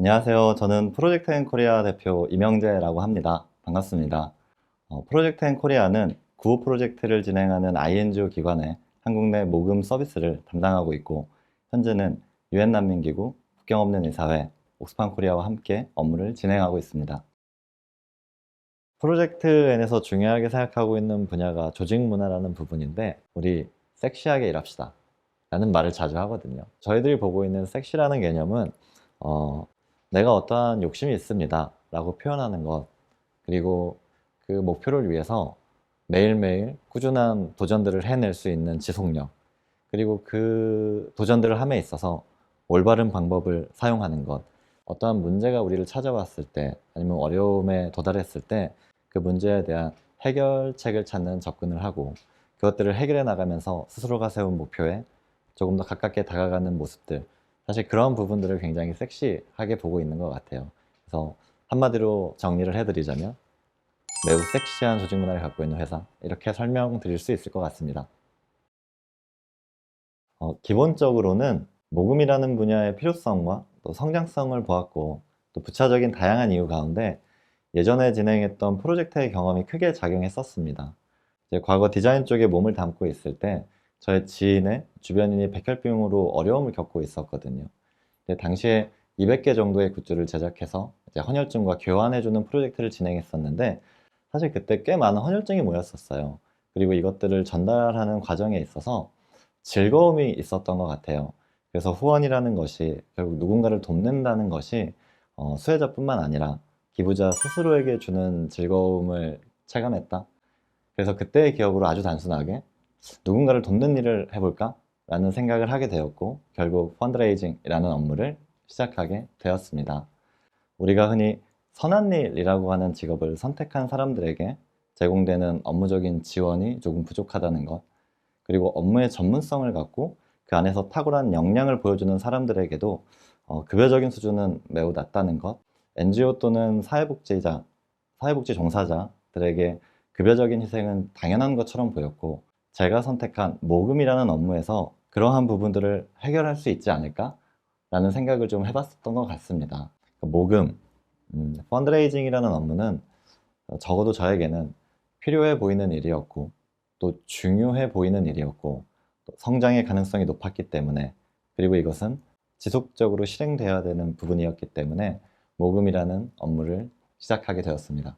안녕하세요. 저는 프로젝트 앤 코리아 대표 이명재라고 합니다. 반갑습니다. 프로젝트 앤 코리아는 구호 프로젝트를 진행하는 INGO 기관의 한국 내 모금 서비스를 담당하고 있고, 현재는 유엔 난민기구, 국경 없는 의사회, 옥스팜 코리아와 함께 업무를 진행하고 있습니다. 프로젝트 N에서 중요하게 생각하고 있는 분야가 조직 문화라는 부분인데, 우리 섹시하게 일합시다 라는 말을 자주 하거든요. 저희들이 보고 있는 섹시라는 개념은 어, 내가 어떠한 욕심이 있습니다 라고 표현하는 것, 그리고 그 목표를 위해서 매일매일 꾸준한 도전들을 해낼 수 있는 지속력, 그리고 그 도전들을 함에 있어서 올바른 방법을 사용하는 것, 어떠한 문제가 우리를 찾아왔을 때 아니면 어려움에 도달했을 때 그 문제에 대한 해결책을 찾는 접근을 하고, 그것들을 해결해 나가면서 스스로가 세운 목표에 조금 더 가깝게 다가가는 모습들, 사실 그런 부분들을 굉장히 섹시하게 보고 있는 것 같아요. 그래서 한마디로 정리를 해드리자면 매우 섹시한 조직 문화를 갖고 있는 회사, 이렇게 설명드릴 수 있을 것 같습니다. 기본적으로는 모금이라는 분야의 필요성과 또 성장성을 보았고, 또 부차적인 다양한 이유 가운데 예전에 진행했던 프로젝트의 경험이 크게 작용했었습니다. 이제 과거 디자인 쪽에 몸을 담고 있을 때 저의 지인의 주변인이 백혈병으로 어려움을 겪고 있었거든요. 근데 당시에 200개 정도의 굿즈를 제작해서 이제 헌혈증과 교환해주는 프로젝트를 진행했었는데, 사실 그때 꽤 많은 헌혈증이 모였었어요. 그리고 이것들을 전달하는 과정에 있어서 즐거움이 있었던 것 같아요. 그래서 후원이라는 것이 결국 누군가를 돕는다는 것이 수혜자뿐만 아니라 기부자 스스로에게 주는 즐거움을 체감했다. 그래서 그때의 기억으로 아주 단순하게 누군가를 돕는 일을 해볼까? 라는 생각을 하게 되었고, 결국 펀드레이징이라는 업무를 시작하게 되었습니다. 우리가 흔히 선한 일이라고 하는 직업을 선택한 사람들에게 제공되는 업무적인 지원이 조금 부족하다는 것, 그리고 업무의 전문성을 갖고 그 안에서 탁월한 역량을 보여주는 사람들에게도 급여적인 수준은 매우 낮다는 것, NGO 또는 사회복지 종사자들에게 급여적인 희생은 당연한 것처럼 보였고, 제가 선택한 모금이라는 업무에서 그러한 부분들을 해결할 수 있지 않을까? 라는 생각을 좀 해봤었던 것 같습니다. 모금, 펀드레이징이라는 업무는 적어도 저에게는 필요해 보이는 일이었고, 또 중요해 보이는 일이었고, 또 성장의 가능성이 높았기 때문에, 그리고 이것은 지속적으로 실행되어야 되는 부분이었기 때문에 모금이라는 업무를 시작하게 되었습니다.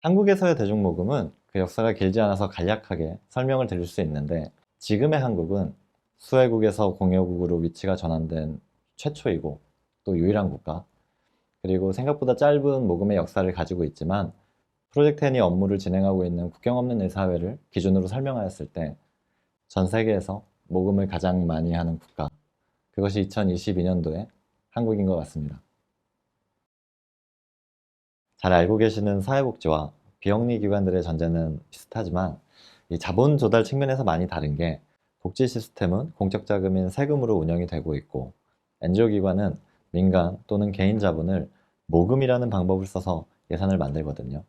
한국에서의 대중모금은 그 역사가 길지 않아서 간략하게 설명을 드릴 수 있는데, 지금의 한국은 수혜국에서 공여국으로 위치가 전환된 최초이고 또 유일한 국가, 그리고 생각보다 짧은 모금의 역사를 가지고 있지만, 프로젝트 N이 업무를 진행하고 있는 국경 없는 의사회를 기준으로 설명하였을 때 전 세계에서 모금을 가장 많이 하는 국가, 그것이 2022년도에 한국인 것 같습니다. 잘 알고 계시는 사회복지와 비영리 기관들의 전제는 비슷하지만, 이 자본 조달 측면에서 많이 다른 게, 복지 시스템은 공적 자금인 세금으로 운영이 되고 있고, NGO 기관은 민간 또는 개인 자본을 모금이라는 방법을 써서 예산을 만들거든요.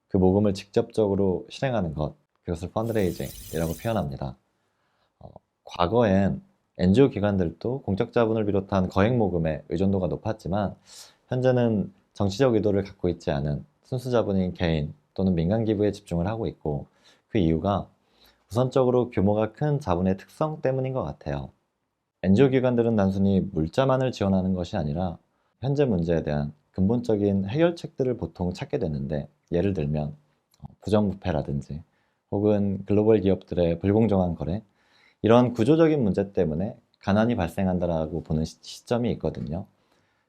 그 모금을 직접적으로 실행하는 것, 그것을 펀드레이징이라고 표현합니다. 어, 과거엔 NGO 기관들도 공적 자본을 비롯한 거액 모금에 의존도가 높았지만, 현재는 정치적 의도를 갖고 있지 않은 순수 자본인 개인 또는 민간 기부에 집중을 하고 있고, 그 이유가 우선적으로 규모가 큰 자본의 특성 때문인 것 같아요. NGO 기관들은 단순히 물자만을 지원하는 것이 아니라 현재 문제에 대한 근본적인 해결책들을 보통 찾게 되는데, 예를 들면 부정부패라든지 혹은 글로벌 기업들의 불공정한 거래, 이러한 구조적인 문제 때문에 가난이 발생한다라고 보는 시점이 있거든요.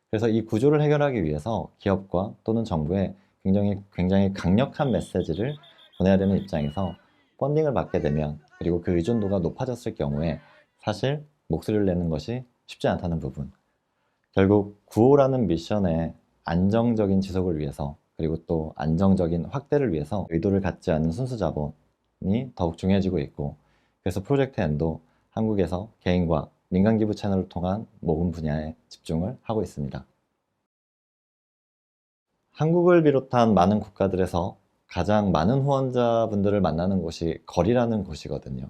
그래서 이 구조를 해결하기 위해서 기업과 또는 정부에 굉장히 강력한 메시지를 보내야 되는 입장에서, 펀딩을 받게 되면, 그리고 그 의존도가 높아졌을 경우에 사실 목소리를 내는 것이 쉽지 않다는 부분, 결국 구호라는 미션의 안정적인 지속을 위해서, 그리고 또 안정적인 확대를 위해서 의도를 갖지 않는 순수 자본이 더욱 중요해지고 있고, 그래서 프로젝트 N도 한국에서 개인과 민간 기부 채널을 통한 모금 분야에 집중을 하고 있습니다. 한국을 비롯한 많은 국가들에서 가장 많은 후원자분들을 만나는 곳이 거리라는 곳이거든요.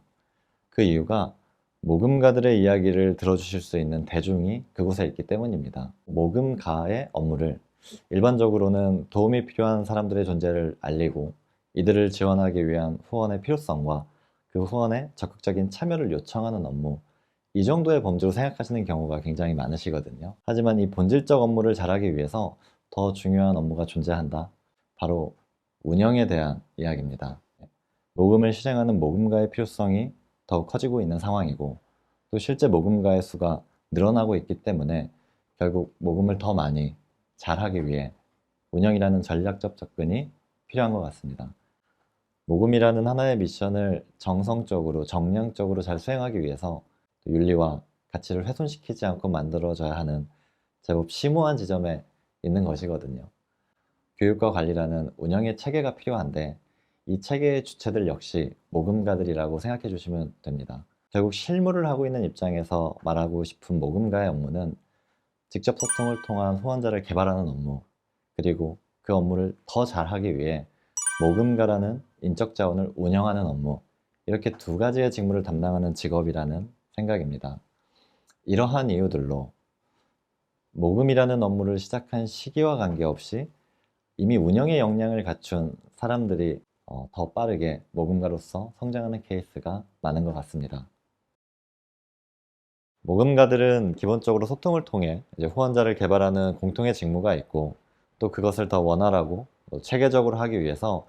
그 이유가 모금가들의 이야기를 들어주실 수 있는 대중이 그곳에 있기 때문입니다. 모금가의 업무를 일반적으로는 도움이 필요한 사람들의 존재를 알리고 이들을 지원하기 위한 후원의 필요성과 그 후원에 적극적인 참여를 요청하는 업무, 이 정도의 범주로 생각하시는 경우가 굉장히 많으시거든요. 하지만 이 본질적 업무를 잘하기 위해서 더 중요한 업무가 존재한다. 바로 운영에 대한 이야기입니다. 모금을 실행하는 모금가의 필요성이 더욱 커지고 있는 상황이고, 또 실제 모금가의 수가 늘어나고 있기 때문에 결국 모금을 더 많이 잘하기 위해 운영이라는 전략적 접근이 필요한 것 같습니다. 모금이라는 하나의 미션을 정성적으로, 정량적으로 잘 수행하기 위해서 윤리와 가치를 훼손시키지 않고 만들어져야 하는 제법 심오한 지점에 있는 것이거든요. 교육과 관리라는 운영의 체계가 필요한데 이 체계의 주체들 역시 모금가들이라고 생각해 주시면 됩니다. 결국 실무를 하고 있는 입장에서 말하고 싶은 모금가의 업무는 직접 소통을 통한 후원자를 개발하는 업무, 그리고 그 업무를 더 잘하기 위해 모금가라는 인적 자원을 운영하는 업무, 이렇게 두 가지의 직무를 담당하는 직업이라는 생각입니다. 이러한 이유들로 모금이라는 업무를 시작한 시기와 관계없이 이미 운영의 역량을 갖춘 사람들이 더 빠르게 모금가로서 성장하는 케이스가 많은 것 같습니다. 모금가들은 기본적으로 소통을 통해 이제 후원자를 개발하는 공통의 직무가 있고, 또 그것을 더 원활하고 체계적으로 하기 위해서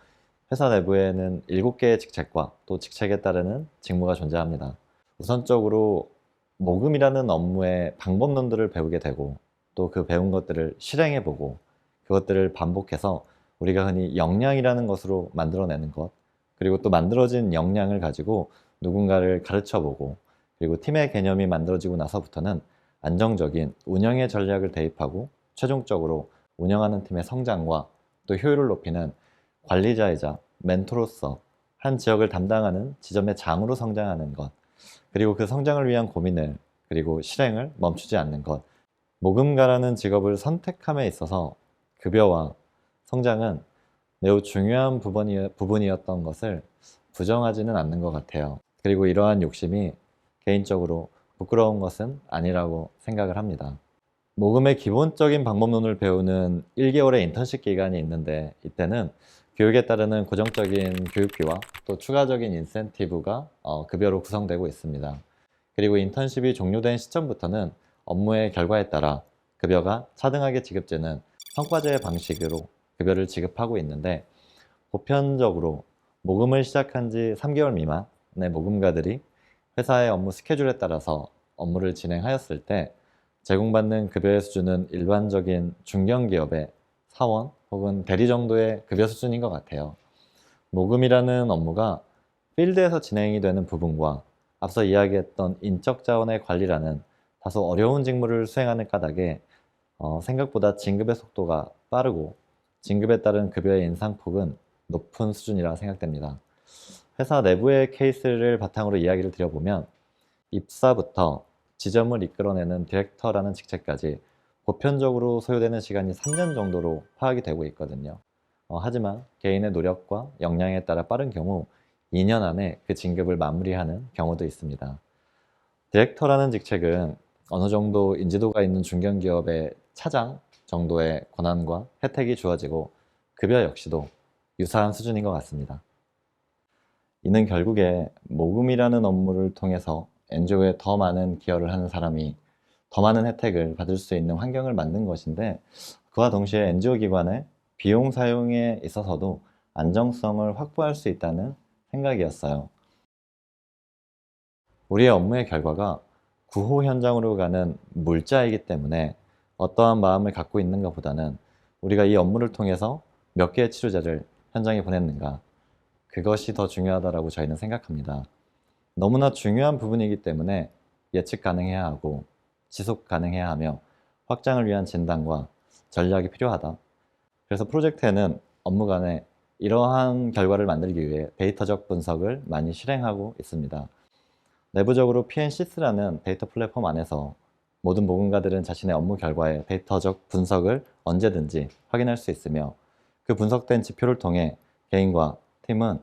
회사 내부에는 7개의 직책과 또 직책에 따르는 직무가 존재합니다. 우선적으로 모금이라는 업무의 방법론들을 배우게 되고, 또 그 배운 것들을 실행해보고 그것들을 반복해서 우리가 흔히 역량이라는 것으로 만들어내는 것, 그리고 또 만들어진 역량을 가지고 누군가를 가르쳐보고, 그리고 팀의 개념이 만들어지고 나서부터는 안정적인 운영의 전략을 대입하고 최종적으로 운영하는 팀의 성장과 또 효율을 높이는 관리자이자 멘토로서 한 지역을 담당하는 지점의 장으로 성장하는 것, 그리고 그 성장을 위한 고민을 그리고 실행을 멈추지 않는 것, 모금가라는 직업을 선택함에 있어서 급여와 성장은 매우 중요한 부분이었던 것을 부정하지는 않는 것 같아요. 그리고 이러한 욕심이 개인적으로 부끄러운 것은 아니라고 생각을 합니다. 모금의 기본적인 방법론을 배우는 1개월의 인턴십 기간이 있는데, 이때는 교육에 따르는 고정적인 교육비와 또 추가적인 인센티브가 급여로 구성되고 있습니다. 그리고 인턴십이 종료된 시점부터는 업무의 결과에 따라 급여가 차등하게 지급되는 성과제 방식으로 급여를 지급하고 있는데, 보편적으로 모금을 시작한 지 3개월 미만의 모금가들이 회사의 업무 스케줄에 따라서 업무를 진행하였을 때 제공받는 급여의 수준은 일반적인 중견기업의 사원 혹은 대리 정도의 급여 수준인 것 같아요. 모금이라는 업무가 필드에서 진행이 되는 부분과 앞서 이야기했던 인적 자원의 관리라는 다소 어려운 직무를 수행하는 까닭에 생각보다 진급의 속도가 빠르고 진급에 따른 급여의 인상폭은 높은 수준이라 생각됩니다. 회사 내부의 케이스를 바탕으로 이야기를 드려보면 입사부터 지점을 이끌어내는 디렉터라는 직책까지 보편적으로 소요되는 시간이 3년 정도로 파악이 되고 있거든요. 하지만 개인의 노력과 역량에 따라 빠른 경우 2년 안에 그 진급을 마무리하는 경우도 있습니다. 디렉터라는 직책은 어느 정도 인지도가 있는 중견기업의 차장 정도의 권한과 혜택이 주어지고 급여 역시도 유사한 수준인 것 같습니다. 이는 결국에 모금이라는 업무를 통해서 NGO에 더 많은 기여를 하는 사람이 더 많은 혜택을 받을 수 있는 환경을 만든 것인데, 그와 동시에 NGO 기관의 비용 사용에 있어서도 안정성을 확보할 수 있다는 생각이었어요. 우리의 업무의 결과가 구호 현장으로 가는 물자이기 때문에 어떠한 마음을 갖고 있는가 보다는 우리가 이 업무를 통해서 몇 개의 치료제를 현장에 보냈는가, 그것이 더 중요하다고 저희는 생각합니다. 너무나 중요한 부분이기 때문에 예측 가능해야 하고 지속 가능해야 하며 확장을 위한 진단과 전략이 필요하다. 그래서 프로젝트에는 업무 간에 이러한 결과를 만들기 위해 데이터적 분석을 많이 실행하고 있습니다. 내부적으로 PNCS라는 데이터 플랫폼 안에서 모든 모금가들은 자신의 업무 결과의 데이터적 분석을 언제든지 확인할 수 있으며, 그 분석된 지표를 통해 개인과 팀은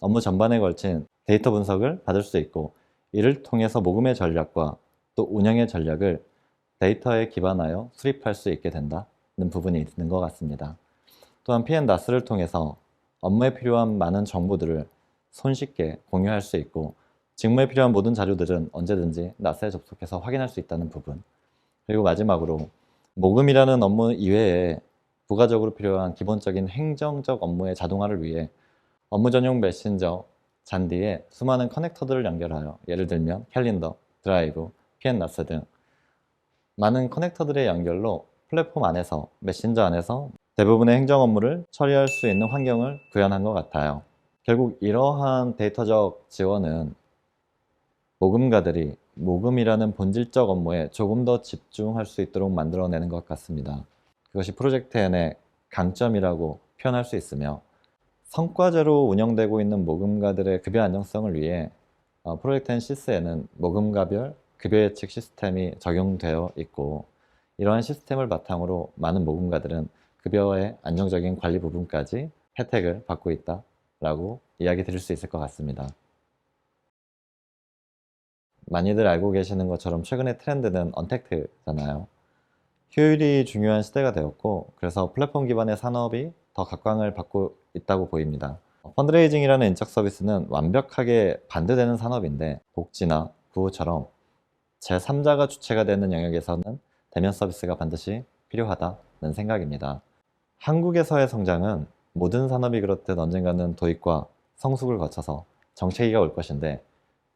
업무 전반에 걸친 데이터 분석을 받을 수 있고, 이를 통해서 모금의 전략과 또 운영의 전략을 데이터에 기반하여 수립할 수 있게 된다는 부분이 있는 것 같습니다. 또한 P&NAS를 통해서 업무에 필요한 많은 정보들을 손쉽게 공유할 수 있고 직무에 필요한 모든 자료들은 언제든지 NAS에 접속해서 확인할 수 있다는 부분. 그리고 마지막으로 모금이라는 업무 이외에 부가적으로 필요한 기본적인 행정적 업무의 자동화를 위해 업무 전용 메신저 잔디에 수많은 커넥터들을 연결하여 예를 들면 캘린더, 드라이브, P&NAS 등 많은 커넥터들의 연결로 플랫폼 안에서 메신저 안에서 대부분의 행정 업무를 처리할 수 있는 환경을 구현한 것 같아요. 결국 이러한 데이터적 지원은 모금가들이 모금이라는 본질적 업무에 조금 더 집중할 수 있도록 만들어내는 것 같습니다. 그것이 프로젝트 N의 강점이라고 표현할 수 있으며 성과제로 운영되고 있는 모금가들의 급여 안정성을 위해 프로젝트 N 시스에는 모금가별 급여 예측 시스템이 적용되어 있고 이러한 시스템을 바탕으로 많은 모금가들은 급여의 안정적인 관리 부분까지 혜택을 받고 있다라고 이야기 드릴 수 있을 것 같습니다. 많이들 알고 계시는 것처럼 최근의 트렌드는 언택트잖아요. 효율이 중요한 시대가 되었고 그래서 플랫폼 기반의 산업이 더 각광을 받고 있다고 보입니다. 펀드레이징이라는 인적 서비스는 완벽하게 반대되는 산업인데 복지나 구호처럼 제3자가 주체가 되는 영역에서는 대면 서비스가 반드시 필요하다는 생각입니다. 한국에서의 성장은 모든 산업이 그렇듯 언젠가는 도입과 성숙을 거쳐서 정체기가 올 것인데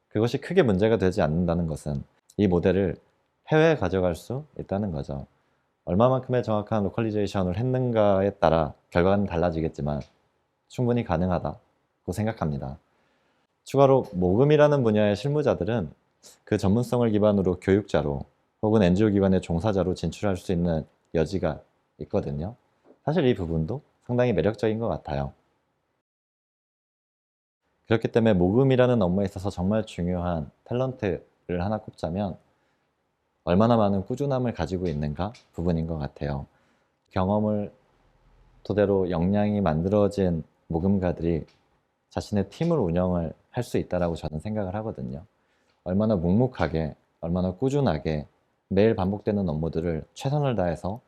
그것이 크게 문제가 되지 않는다는 것은 이 모델을 해외에 가져갈 수 있다는 거죠. 얼마만큼의 정확한 로컬리제이션을 했는가에 따라 결과는 달라지겠지만 충분히 가능하다고 생각합니다. 추가로 모금이라는 분야의 실무자들은 그 전문성을 기반으로 교육자로 혹은 NGO 기관의 종사자로 진출할 수 있는 여지가 있거든요. 사실 이 부분도 상당히 매력적인 것 같아요. 그렇기 때문에 모금이라는 업무에 있어서 정말 중요한 탤런트를 하나 꼽자면 얼마나 많은 꾸준함을 가지고 있는가 부분인 것 같아요. 경험을 토대로 역량이 만들어진 모금가들이 자신의 팀을 운영을 할 수 있다고 저는 생각을 하거든요. 얼마나 묵묵하게, 얼마나 꾸준하게 매일 반복되는 업무들을 최선을 다해서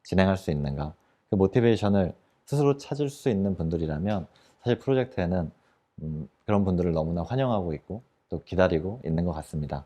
진행할 수 있는가 그 모티베이션을 스스로 찾을 수 있는 분들이라면 사실 프로젝트에는 그런 분들을 너무나 환영하고 있고 또 기다리고 있는 것 같습니다.